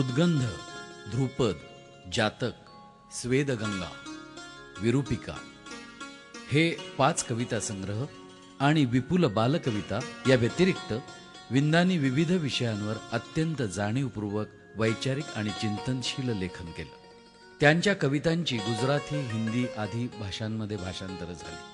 उद्गंध, ध्रुपद, जातक, स्वेदगंगा, विरूपिका हे 5 कविता संग्रह आणि विपुल बालकविता या व्यतिरिक्त विंदांनी विविध विषयांवर अत्यंत जाणीवपूर्वक वैचारिक आणि चिंतनशील लेखन केलं. त्यांच्या कवितांची गुजराती, हिंदी आदी भाषांमध्ये भाषांतर झाली.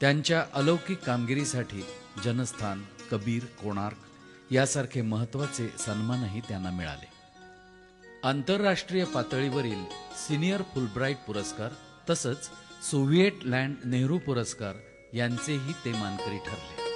त्यांच्या अलौकिक कामगिरीसाठी जनस्थान, कबीर, कोणार्क यासारखे महत्त्वाचे सन्मानही त्यांना मिळाले. आंतरराष्ट्रीय पातळीवरील सिनियर फुलब्राईट पुरस्कार तसंच सोव्हिएट लँड नेहरू पुरस्कार यांचेही ते मानकरी ठरले.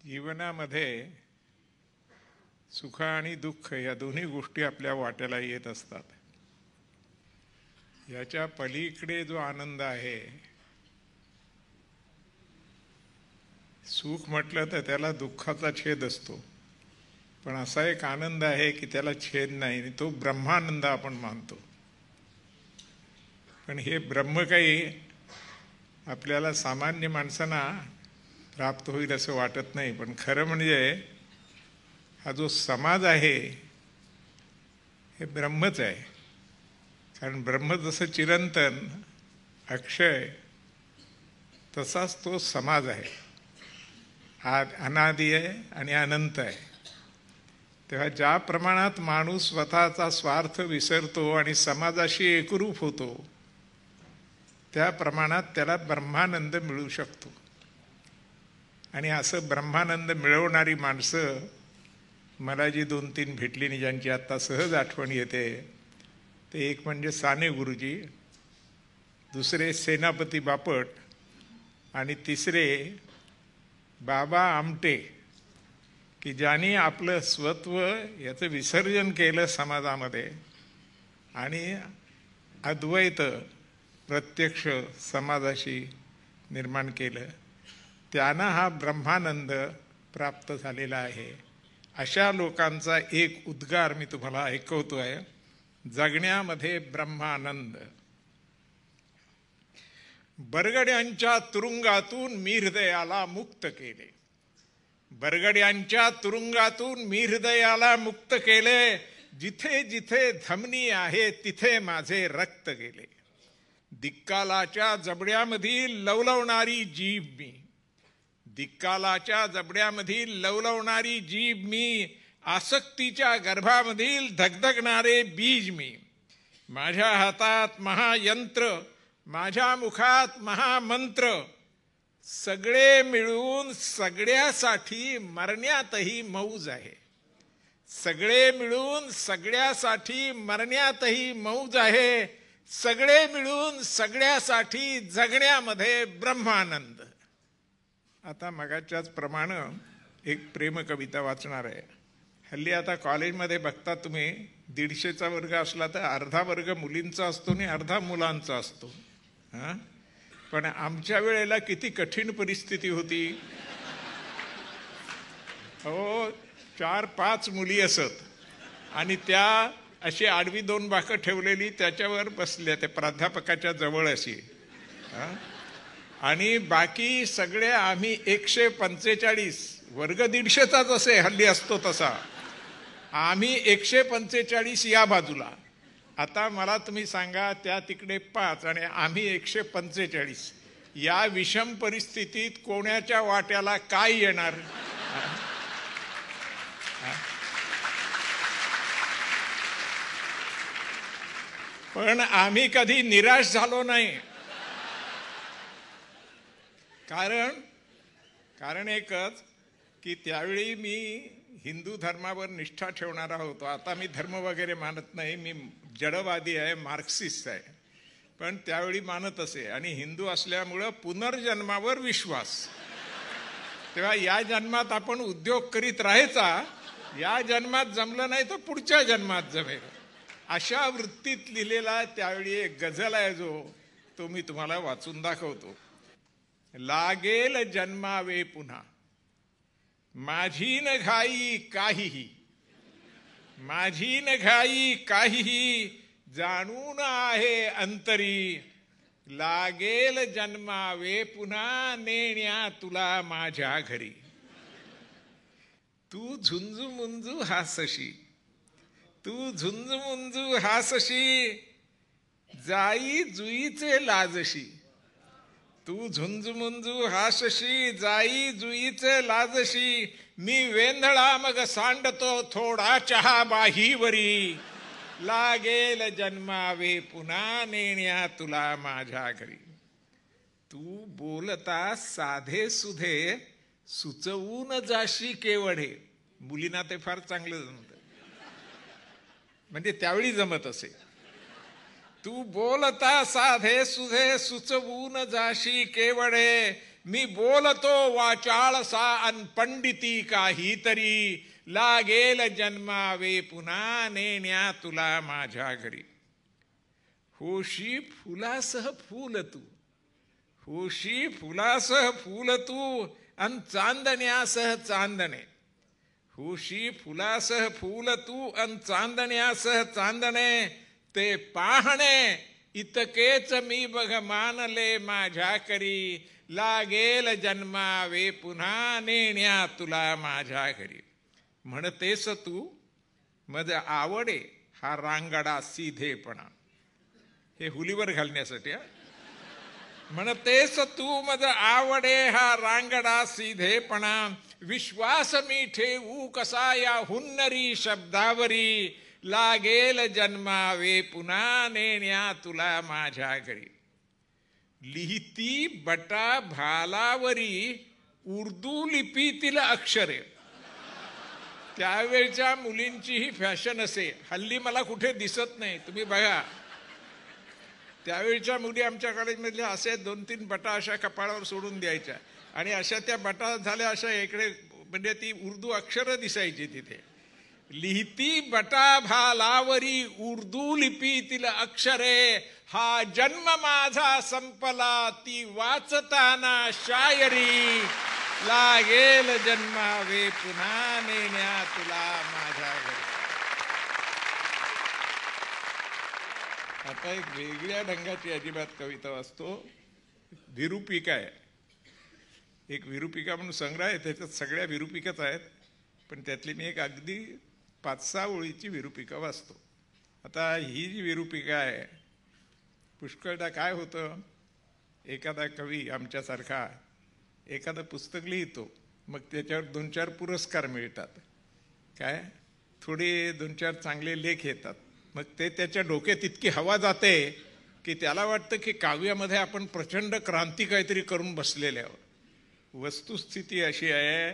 जीवनामध्ये सुख आणि दुःख या दोन्ही गोष्टी आपल्या वाट्याला येत असतात. याच्या पलीकडे जो आनंद आहे, सुख म्हटलं तर त्याला दुःखाचा छेद असतो, पण असा एक आनंद आहे की त्याला छेद नाही आणि तो ब्रह्मानंद आपण मानतो. पण हे ब्रह्म काही आपल्याला सामान्य माणसांना प्राप्त होईल असं वाटत नाही. पण खरं म्हणजे हा जो समाज आहे हे ब्रह्मच आहे. कारण ब्रह्म जसं चिरंतन अक्षय तसाच तो समाज आहे, अनादी आहे आणि अनंत आहे. तेव्हा ज्या प्रमाणात माणूस स्वतःचा स्वार्थ विसरतो आणि समाजाशी एकरूप होतो त्या प्रमाणात त्याला ब्रह्मानंद मिळू शकतो. आणि असं ब्रह्मानंद मिळवणारी माणसं मला जी 2-3 भेटली आणि ज्यांची आत्ता सहज आठवण येते ते एक म्हणजे साने गुरुजी, दुसरे सेनापती बापट आणि तिसरे बाबा आमटे, की ज्यांनी आपलं स्वत्व याचं विसर्जन केलं समाजामध्ये आणि अद्वैत प्रत्यक्ष समाजाशी निर्माण केलं. त्यांना हा ब्रह्मानंद प्राप्त झालेला आहे. अशा लोकांचा एक उद्गार मी तुम्हाला ऐकवतोय. जगण्यामध्ये ब्रह्मानंद. बरगड्यांच्या तुरुंगातून मी हृदयाला मुक्त केले. बरगड्यांच्या तुरुंगातून मी हृदयाला मुक्त केले. जिथे जिथे धमनी आहे तिथे माझे रक्त गेले. दिक्कालाच्या जबड्यामधील लवलवणारी जीभ मी, दिक्कालाच्या जबड्यामधील लवलवणारी जीभ मी, आसक्तीच्या गर्भामधील धगधगणारे बीज मी. माझ्या हातात महायंत्र, माझ्या मुखात महामंत्र, सगळे मिळून सगळ्यासाठी मरण्यातही मौज आहे. सगळे मिळून सगळ्यासाठी मरण्यातही मौज आहे. सगळे मिळून सगळ्यासाठी जगण्यामध्ये ब्रह्मानंद. आता मगाच्याच प्रमाणे एक प्रेम कविता वाचणार आहे. हल्ली आता कॉलेजमध्ये बघता तुम्ही 150चा वर्ग असला तर अर्धा वर्ग मुलींचा असतो आणि अर्धा मुलांचा असतो. पण आमच्या वेळेला किती कठीण परिस्थिती होती. अहो 4-5 मुली असत आणि त्या अशी आडवी 2 बाकं ठेवलेली त्याच्यावर बसल्या त्या प्राध्यापकाच्या जवळ अशी. आणि बाकी सगळे आम्ही 145 वर्ग 150चाच असे हल्ली असतो तसा, आम्ही 145 या बाजूला. आता मला तुम्ही सांगा त्या तिकडे 5 आणि आम्ही 145, या विषम परिस्थितीत कोणाच्या वाट्याला काय येणार? पण आम्ही कधी निराश झालो नाही. कारण एकच की त्यावेळी मी हिंदू धर्मावर निष्ठा ठेवणारा होतो. आता मी धर्म वगैरे मानत नाही, मी जडवादी आहे, मार्क्सिस्ट आहे. पण त्यावेळी मानत असे आणि हिंदू असल्यामुळं पुनर्जन्मावर विश्वास. तेव्हा या जन्मात आपण उद्योग करीत राहायचा, या जन्मात जमलं नाही तर पुढच्या जन्मात जमेल, अशा वृत्तीत लिहिलेला त्यावेळी एक गझल आहे जो तो मी तुम्हाला वाचून दाखवतो. लागेल जन्मावे पुन्हा, माझी न घाई काहीही, माझी न घाई काहीही, जाणून आहे अंतरी, लागेल जन्मावे पुन्हा, नेण्या तुला माझ्या घरी. तू झुंजू मुंजू हासशी, तू झुंजू मुंजू हासशी, जाई जुईचे लाजशी. तू झुंजमुंजू हासशी, जाई जुईचे लाजशी, मी वेंधळा मग सांडतो थोडा चहा बाहीवरी, लागेल जन्मावे पुन्हा, नेण्या तुला माझ्या घरी. तू बोलता साधे सुधे, सुचवून जाशी केवढे. मुलींना ते फार चांगलं जमत, म्हणजे त्यावेळी जमत असे. तू बोलता साधे सुधे, सुचवून जाशी केवढे, मी बोलतो वाचाळसा अन पंडिती काहीतरी, लागेल जन्मावे पुन्हा, नेण्या तुला माझ्या घरी. होशी फुलासह फूल तू, होशी फुलासह फूल तू, अन चांदण्यासह चांदणे. होशी फुलासह फूल तू, अन चांदण्यासह चांदणे, ते पाहणे इतकेच मी बघ मानले माझ्या करी, लागेल जन्मावे पुन्हा, नेण्या तुला माझ्या घरी. म्हणतेस तू मज आवडे हा रांगडा सीधेपणा, हे हुलीवर घालण्यासाठी. म्हणतेस तू मज आवडे हा रांगडा सीधेपणा, विश्वास मी ठेवू कसा या हुन्नरी शब्दावरी, लागेल जन्मावे पुन्हा, नेण्या तुला माझ्या घरी. लिहिती बटा भालावरी उर्दू लिपीतील अक्षरे. त्यावेळच्या मुलींची ही फॅशन असे, हल्ली मला कुठे दिसत नाही, तुम्ही बघा. त्यावेळच्या मुली आमच्या कॉलेजमधल्या असे 2-3 बटा अशा कपाळावर सोडून द्यायच्या आणि अशा त्या बटा झाल्या अशा इकडे, म्हणजे ती उर्दू अक्षरं दिसायची तिथे. लिहिती बटा भालावरी उर्दू लिपीतील अक्षरे, हा जन्म माझा संपला ती वाचताना शायरी, लागेल जन्मावे पुन्हा, नेण्या तुला माझ्या घरी. आता एक वेगळ्या ढंगाची अजिबात कविता वाचतो. विरूपिका आहे, एक विरूपिका म्हणून संग्रह आहे, त्याच्यात सगळ्या विरूपिकाच आहेत, पण त्यातली मी एक अगदी 5-6 ओळीची विरूपिका वाचतो. आता ही जी विरूपिका आहे, पुष्कळदा काय होतं, एखादा कवी आमच्यासारखा एखादं पुस्तक लिहितो, मग त्याच्यावर 2-4 पुरस्कार मिळतात, काय थोडे 2-4 चांगले लेख येतात, मग ते त्याच्या डोक्यात इतकी हवा जाते की त्याला वाटतं की काव्यामध्ये आपण प्रचंड क्रांती काहीतरी करून बसलेले आहोत. वस्तुस्थिती अशी आहे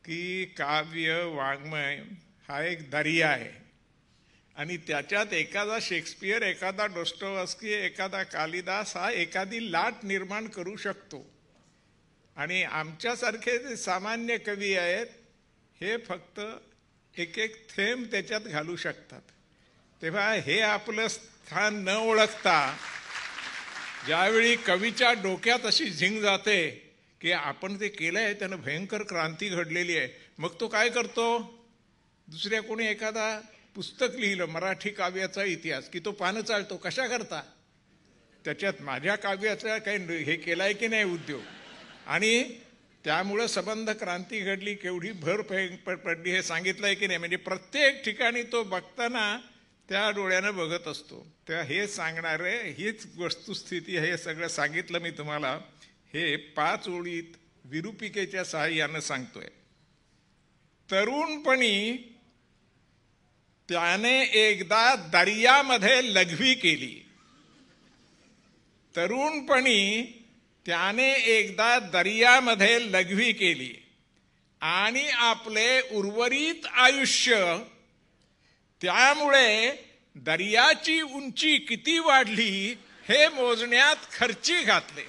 की काव्य वाङ्मय हा एक दर्या आहे आणि त्याच्यात एखादा शेक्सपियर, एखादा डोस्टोव्स्की, एखादा कालिदास हा एखादी लाट निर्माण करू शकतो आणि आमच्यासारखे जे सामान्य कवी आहेत हे फक्त एक थेंब त्याच्यात घालू शकतात. तेव्हा हे आपलं स्थान न ओळखता ज्यावेळी कवीच्या डोक्यात अशी झिंग जाते की आपण ते केलं आहे त्यानं भयंकर क्रांती घडलेली आहे. मग तो काय करतो, दुसऱ्या कोणी एखादा पुस्तक लिहिलं मराठी काव्याचा इतिहास की तो पानं चालतो. कशा करता, त्याच्यात माझ्या काव्याचा काही हे केलाय की नाही उद्योग. आणि त्यामुळं संबंध क्रांती घडली, केवढी भर पडली हे सांगितलंय की नाही. म्हणजे प्रत्येक ठिकाणी तो बघताना त्या डोळ्यानं बघत असतो. तेव्हा हे सांगणारे हीच वस्तुस्थिती, हे सगळं सांगितलं मी तुम्हाला, हे 5 ओळीत विरूपिकेच्या सहाय्यानं सांगतोय. तरुणपणी त्याने एकदा दर्यामध्ये लघवी केली. तरुणपणी त्याने एकदा दर्यामध्ये लघवी केली आणि आपले उर्वरित आयुष्य त्यामुळे दर्याची उंची किती वाढली हे मोजण्यात खर्ची घातले.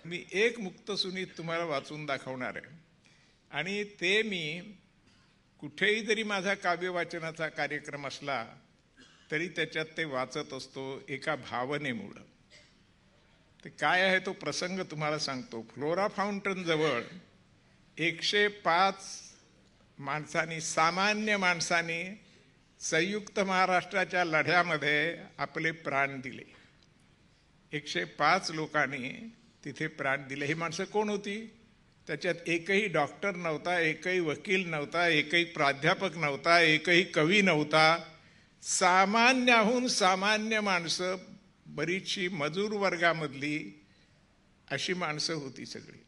मी एक मुक्तसुनीत तुम्हाला वाचून दाखवणार आहे आणि ते मी कुठेही जरी माझा काव्य वाचनाचा कार्यक्रम असला तरी त्याच्यात ते वाचत असतो एका भावनेमुळं. ते काय आहे तो प्रसंग तुम्हाला सांगतो. फ्लोरा फाउंटन जवळ 105 माणसांनी, सामान्य माणसांनी संयुक्त महाराष्ट्राच्या लढ्यामध्ये आपले प्राण दिले. 105 लोकांनी तिथे प्राण दिले. ही माणसं कोण होती? त्याच्यात एकही डॉक्टर नव्हता, एकही वकील नव्हता, एकही प्राध्यापक नव्हता, एकही कवी नव्हता. सामान्याहून सामान्य माणसं, बरीचशी मजूर वर्गामधली अशी माणसं होती सगळी.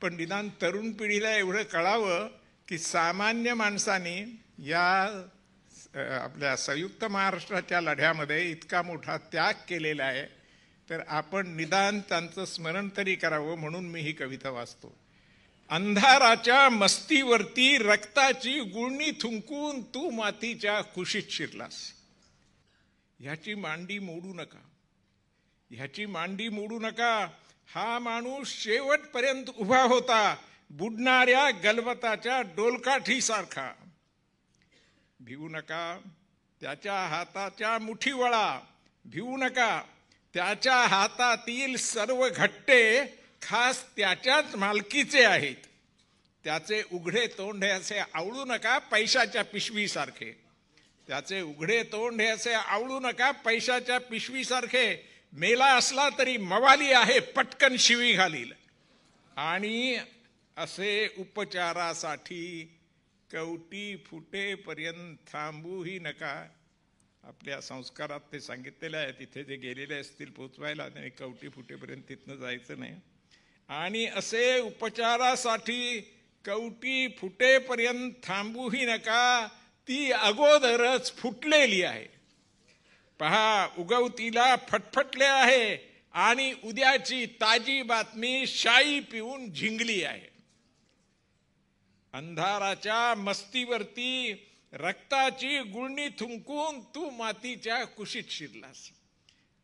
पण निदान तरुण पिढीला एवढं कळावं की सामान्य माणसांनी या आपल्या संयुक्त महाराष्ट्राच्या लढ्यामध्ये इतका मोठा त्याग केलेला आहे, तर आपण निदान त्यांचं स्मरण तरी करावं म्हणून मी ही कविता वाचतो. अंधाराच्या मस्तीवरती रक्ताची गुळणी थुंकून तू मातीच्या कुशीत शिरलास. ह्याची मांडी मोडू नका, ह्याची मांडी मोडू नका. हा माणूस शेवटपर्यंत उभा होता, बुडणाऱ्या गलबताच्या डोलकाठीसारखा. भिवू नका, त्याच्या हाताच्या मुठी वळा. भिवू नका, त्याच्या हातातील सर्व घट्टे खास त्याच्याच मालकीचे आहेत. त्याचे उघडे तोंड हे असे आवळू नका पैशाच्या पिशवीसारखे. त्याचे उघडे तोंड हे असे आवळू नका पैशाच्या पिशवीसारखे. मेला असला तरी मवाली आहे, पटकन शिवी घालील. आणि असे उपचारासाठी कवटी फुटेपर्यंत थांबूही नका. आपल्या संस्कारात ते सांगितलेलं आहे, तिथे जे गेलेले असतील पोचवायला त्यांनी कवटी फुटेपर्यंत तिथनं जायचं नाही. आणि असे उपचारासाठी कवटी फुटेपर्यंत थांबूही नका, ती अगोदरच फुटलेली आहे. पहा, उगवतीला फटफटले आहे आणि उद्याची ताजी बातमी शाई पिऊन झिंगली आहे. अंधाराच्या मस्तीवरती रक्ताची गुळणी थुंकून तू मातीच्या कुशीत शिरलास.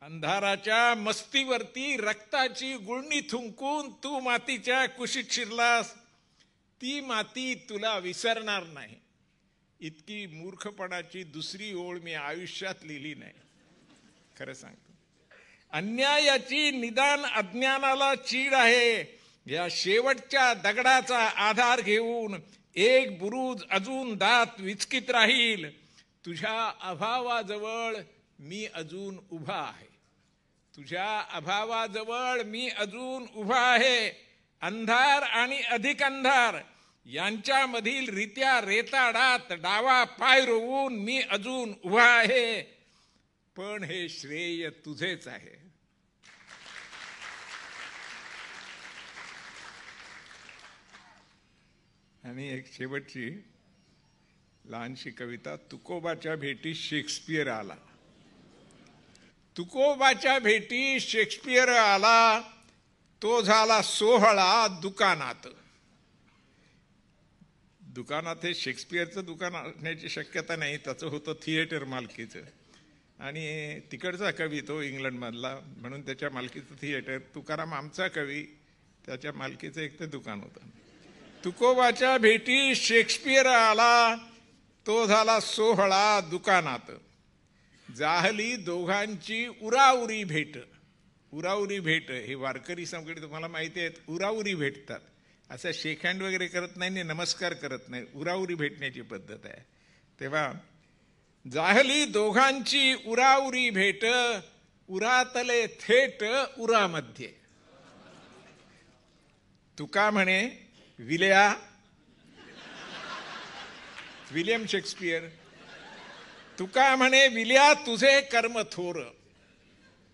अंधाराच्या मस्तीवरती रक्ताची गुळणी थुंकून तू मातीच्या कुशीत शिरलास. ती माती तुला विसरणार नाही. इतकी मूर्खपणाची दुसरी ओळ मी आयुष्यात लिहिली नाही, खरं सांगतो. अन्यायाची निदान अज्ञानाला चीड आहे. या शेवटच्या दगडाचा आधार घेऊन एक बुरुज अजून दात विचकीत राहील. तुझ्या अभावाजवळ मी अजून उभा आहे. तुझ्या अभावाजवळ मी अजून उभा आहे. अंधार आणि अधिक अंधार यांच्यामधील रित्या रेताडात डावा पाय रोवून मी अजून उभा आहे. पण हे श्रेय तुझेच आहे. आणि एक शेवटची लहानशी कविता. तुकोबाच्या भेटी शेक्सपियर आला. तुकोबाच्या भेटी शेक्सपियर आला, तो झाला सोहळा दुकानात. दुकानात हे शेक्सपियरचं दुकान असण्याची शक्यता नाही, त्याचं होतं थिएटर मालकीचं. आणि तिकडचा कवी तो इंग्लंडमधला, म्हणून त्याच्या मालकीचं थिएटर. तुकाराम आमचा कवी, त्याच्या मालकीचं एक ते दुकान होतं. तुकोबाच्या भेटी शेक्सपियर आला, तो झाला सोहळा दुकानात, जाहली दोघांची उराउरी भेट. उराउरी भेट हे वारकरी संकडे तुम्हाला माहिती आहेत, उराउरी भेटतात. असं शेक हँड वगैरे करत नाही आणि नमस्कार करत नाही, उराउरी भेटण्याची पद्धत आहे. तेव्हा जाहली दोघांची उराउरी भेट, उरातले थेट उरामध्ये. तुका म्हणे विल्या, विलियम शेक्सपियर, तुका म्हणे विल्या तुझे कर्म थोर.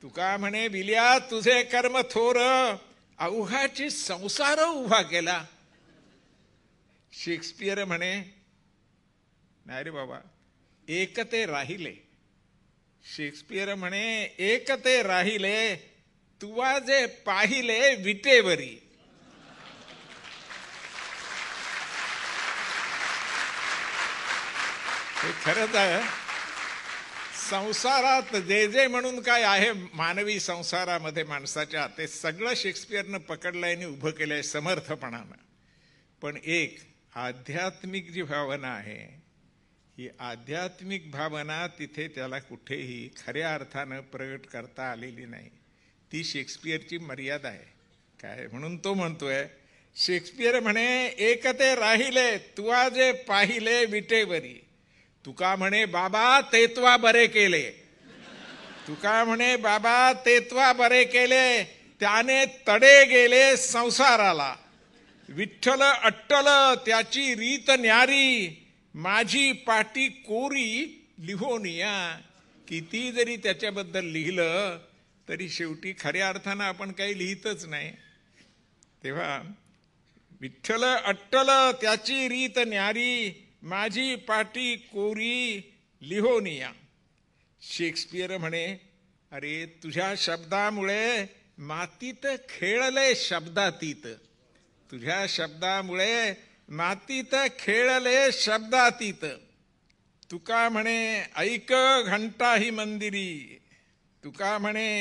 तुका म्हणे विल्या तुझे कर्म थोर, अवघाची संसार उभा केला. शेक्सपियर म्हणे नाही रे बाबा, एकते राहिले. शेक्सपियर म्हणे एकते राहिले, तुवा जे पाहिले विटेवरी. हे खरंच आहे. संसारात जे जे म्हणून काय आहे मानवी संसारामध्ये माणसाच्या, ते सगळं शेक्सपियरनं पकडलंय आणि उभं केलंय समर्थपणानं. पण एक आध्यात्मिक जी भावना आहे, ही आध्यात्मिक भावना तिथे त्याला कुठेही खऱ्या अर्थानं प्रगट करता आलेली नाही. ती शेक्सपियरची मर्यादा आहे. काय म्हणून तो म्हणतोय, शेक्सपियर म्हणे एकते राहिले, तुवा जे पाहिले विटेवरी. तुका म्हणे बाबा तेत्वा बरे केले. तुका म्हणे बाबा तेत्वा बरे केले, त्याने तडे गेले संसाराला. विठ्ठल अट्टल त्याची रीत न्यारी, माझी पाटी कोरी लिहोनिया. किती जरी त्याच्याबद्दल लिहिलं तरी शेवटी खऱ्या अर्थानं आपण काही लिहितच नाही. तेव्हा विठ्ठल अट्टल त्याची रीत न्यारी, माझी पाटी कोरी लिहोनिया. शेक्सपियर म्हणे अरे तुझ्या शब्दामुळे मातीत खेळले शब्दातीत. तुझ्या शब्दामुळे मातीत खेळले शब्दातीत. तुका म्हणे ऐक घंटा ही मंदिरी. तुका म्हणे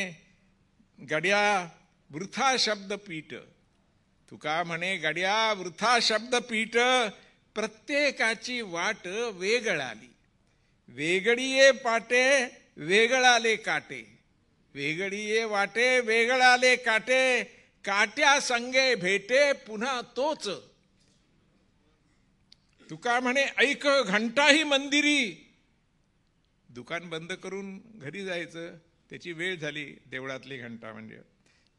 गड्या वृथा शब्दपीठ. तुका म्हणे गड्या वृथा शब्दपीठ. प्रत्येकाची वाट वेगळाली. वेगळीये पाटे वेगळाले काटे. वेगळीये वाटे वेगळाले काटे. काट्या संगे भेटे पुन्हा तोच. तुका म्हणे ऐक घंटा ही मंदिरी. दुकान बंद करून घरी जायचं, त्याची वेळ झाली देवळातली घंटा म्हणजे.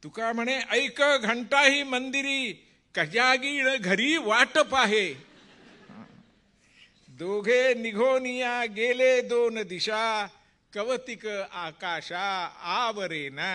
तुका म्हणे ऐक घंटा ही मंदिरी, कजागीळ घरी वाट पाहे. दोघे निघोनिया गेले दोन दिशा, कवतिक आकाशा आवरेना.